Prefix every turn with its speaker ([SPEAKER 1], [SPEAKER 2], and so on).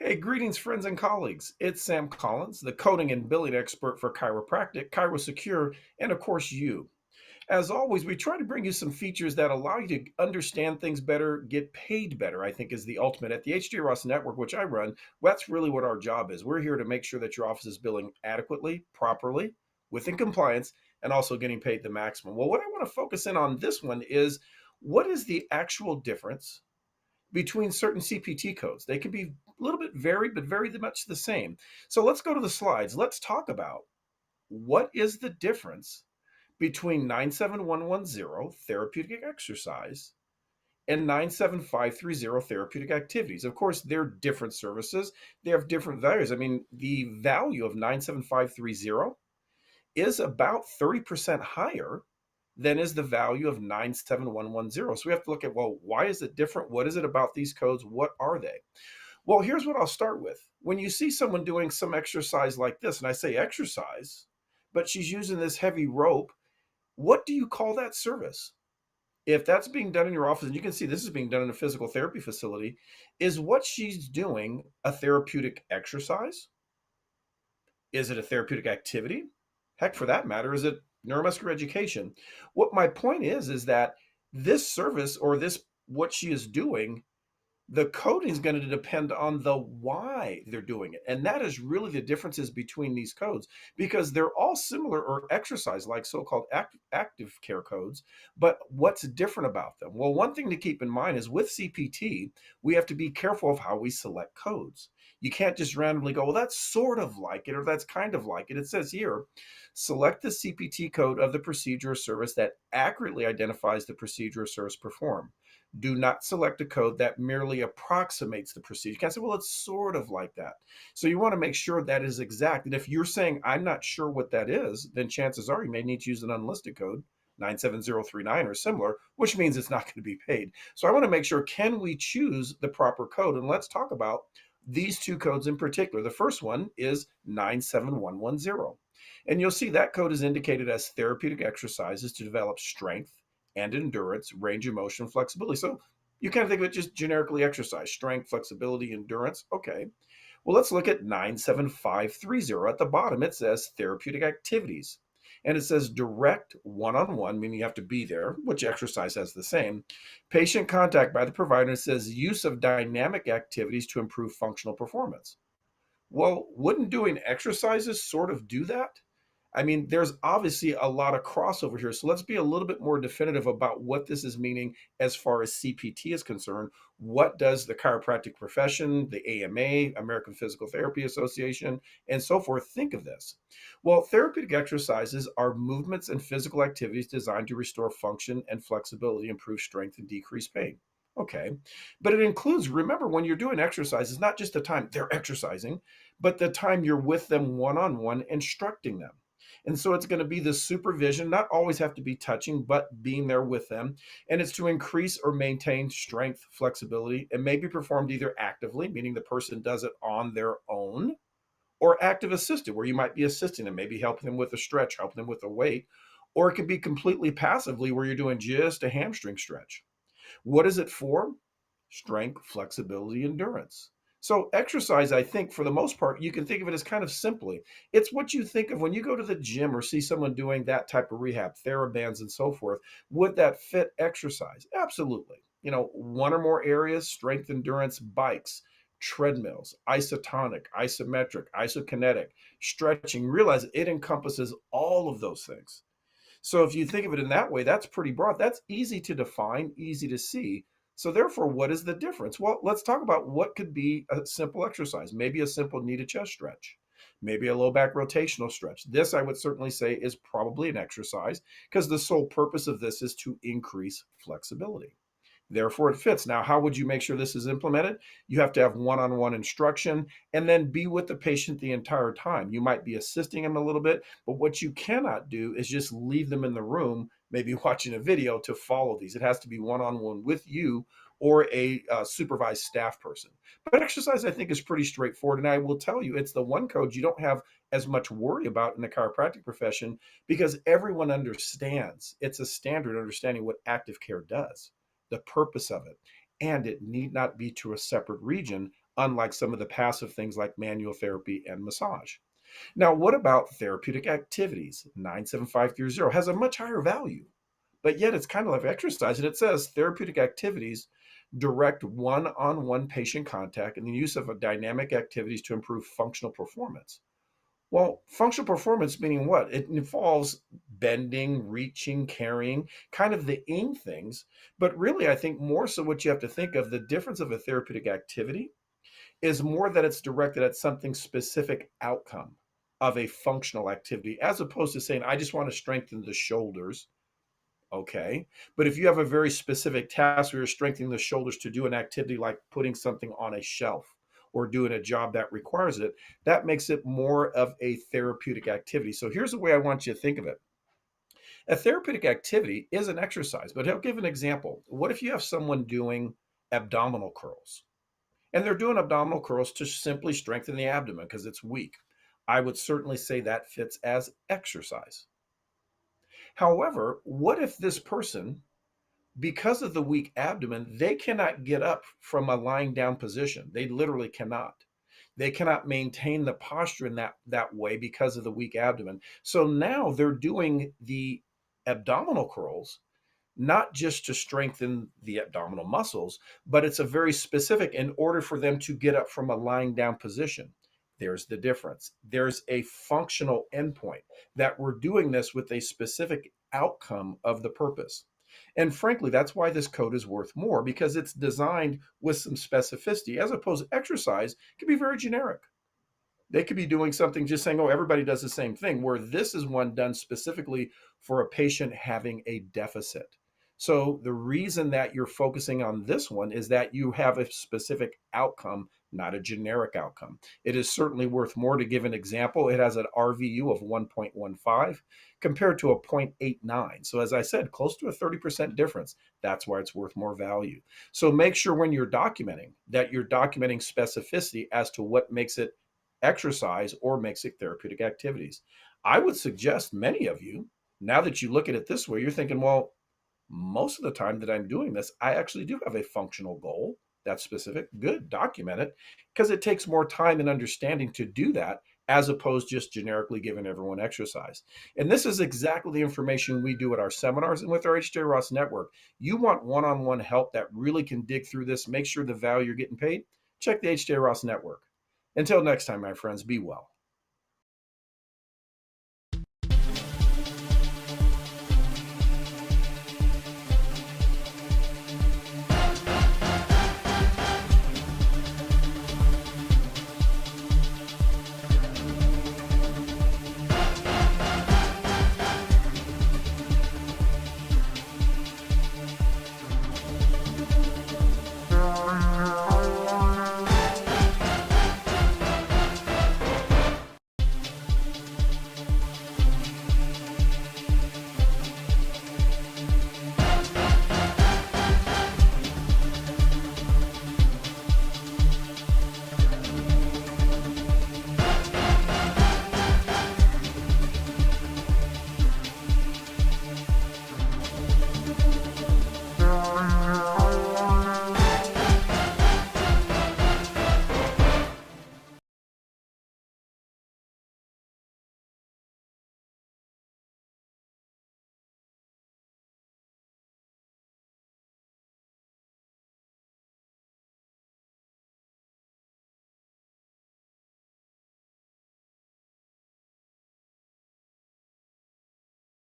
[SPEAKER 1] Hey, greetings, friends and colleagues. It's Sam Collins, the coding and billing expert for ChiroPractic, ChiroSecure, and of course, you. As always, we try to bring you some features that allow you to understand things better, get paid better, I think is the ultimate. At the HJ Ross Network, which I run, that's really what our job is. We're here to make sure that your office is billing adequately, properly, within compliance, and also getting paid the maximum. Well, what I want to focus in on this one is what is the actual difference between certain CPT codes? They can be a little bit varied, but very much the same. So let's go to the slides. Let's talk about what is the difference between 97110 therapeutic exercise and 97530 therapeutic activities. Of course, they're different services. They have different values. I mean, the value of 97530 is about 30% higher than is the value of 97110. So we have to look at, well, why is it different? What is it about these codes? What are they? Well, here's what I'll start with. When you see someone doing some exercise like this, and I say exercise, but she's using this heavy rope, what do you call that service? If that's being done in your office, and you can see this is being done in a physical therapy facility, is what she's doing a therapeutic exercise? Is it a therapeutic activity? Heck, for that matter, is it neuromuscular education? What my point is that this service or this, what she is doing, the coding is going to depend on the why they're doing it. And that is really the differences between these codes because they're all similar or exercise like so-called active care codes. But what's different about them? Well, one thing to keep in mind is with CPT, we have to be careful of how we select codes. You can't just randomly go, well, that's sort of like it or that's kind of like it. It says here, select the CPT code of the procedure or service that accurately identifies the procedure or service performed. Do not select a code that merely approximates the procedure. You can't say, well, it's sort of like that. So you want to make sure that is exact. And if you're saying, I'm not sure what that is, then chances are you may need to use an unlisted code, 97039 or similar, which means it's not going to be paid. So I want to make sure, can we choose the proper code? And let's talk about these two codes in particular. The first one is 97110. And you'll see that code is indicated as therapeutic exercises to develop strength and endurance, range of motion, flexibility. So you kind of think of it just generically exercise, strength, flexibility, endurance. Okay. Well, let's look at 97530. At the bottom, it says therapeutic activities. And it says direct one on one, meaning you have to be there, which exercise has the same. Patient contact by the provider. And it says use of dynamic activities to improve functional performance. Well, wouldn't doing exercises sort of do that? I mean, there's obviously a lot of crossover here. So let's be a little bit more definitive about what this is meaning as far as CPT is concerned. What does the chiropractic profession, the AMA, American Physical Therapy Association, and so forth think of this? Well, therapeutic exercises are movements and physical activities designed to restore function and flexibility, improve strength, and decrease pain. Okay. But it includes, remember, when you're doing exercise, it's not just the time they're exercising, but the time you're with them one on one, instructing them. And so it's going to be the supervision, not always have to be touching, but being there with them. And it's to increase or maintain strength, flexibility, and may be performed either actively, meaning the person does it on their own, or active assisted, where you might be assisting them, maybe helping them with a stretch, helping them with a weight, or it could be completely passively where you're doing just a hamstring stretch. What is it for? Strength, flexibility, endurance. So, exercise, I think, for the most part, you can think of it as kind of simply. It's what you think of when you go to the gym or see someone doing that type of rehab, TheraBands and so forth. Would that fit exercise? Absolutely. You know, one or more areas, strength, endurance, bikes, treadmills, isotonic, isometric, isokinetic, stretching. Realize it encompasses all of those things. So if you think of it in that way, that's pretty broad. That's easy to define, easy to see. So therefore, what is the difference? Well, let's talk about what could be a simple exercise. Maybe a simple knee to chest stretch, maybe a low back rotational stretch. This I would certainly say is probably an exercise because the sole purpose of this is to increase flexibility. Therefore, it fits. Now, how would you make sure this is implemented? You have to have one on one instruction and then be with the patient the entire time. You might be assisting them a little bit, but what you cannot do is just leave them in the room, maybe watching a video to follow these. It has to be one on one with you or a supervised staff person. But exercise, I think, is pretty straightforward. And I will tell you, it's the one code you don't have as much worry about in the chiropractic profession because everyone understands. It's a standard understanding what active care does, the purpose of it, and it need not be to a separate region unlike some of the passive things like manual therapy and massage. Now, what about therapeutic activities? 97530 has a much higher value, but yet it's kind of like exercise. And it says therapeutic activities direct one on one patient contact and the use of dynamic activities to improve functional performance. Well, functional performance meaning what? It involves bending, reaching, carrying, kind of the ing things. But really, I think more so what you have to think of the difference of a therapeutic activity is more that it's directed at something specific outcome of a functional activity, as opposed to saying, I just want to strengthen the shoulders. Okay. But if you have a very specific task where you're strengthening the shoulders to do an activity like putting something on a shelf or doing a job that requires it, that makes it more of a therapeutic activity. So here's the way I want you to think of it. A therapeutic activity is an exercise, but I'll give an example. What if you have someone doing abdominal curls? And they're doing abdominal curls to simply strengthen the abdomen because it's weak. I would certainly say that fits as exercise. However, what if this person, because of the weak abdomen, they cannot get up from a lying down position? They literally cannot. They cannot maintain the posture in that way because of the weak abdomen. So now they're doing the abdominal curls not just to strengthen the abdominal muscles, but it's a very specific in order for them to get up from a lying down position. There's the difference. There's a functional endpoint that we're doing this with a specific outcome of the purpose. And frankly, that's why this code is worth more because it's designed with some specificity as opposed to exercise can be very generic. They could be doing something just saying, oh, everybody does the same thing, where this is one done specifically for a patient having a deficit. So the reason that you're focusing on this one is that you have a specific outcome, not a generic outcome. It is certainly worth more. To give an example, it has an RVU of 1.15 compared to a 0.89. So as I said, close to a 30% difference. That's why it's worth more value. So make sure when you're documenting that you're documenting specificity as to what makes it exercise or makes it therapeutic activities. I would suggest many of you, now that you look at it this way, you're thinking, well, most of the time that I'm doing this, I actually do have a functional goal that's specific. Good, document it because it takes more time and understanding to do that as opposed just generically giving everyone exercise. And this is exactly the information we do at our seminars and with our HJ Ross network. You want one-on-one help that really can dig through this, make sure the value you're getting paid, check the HJ Ross network. Until next time, my friends, be well.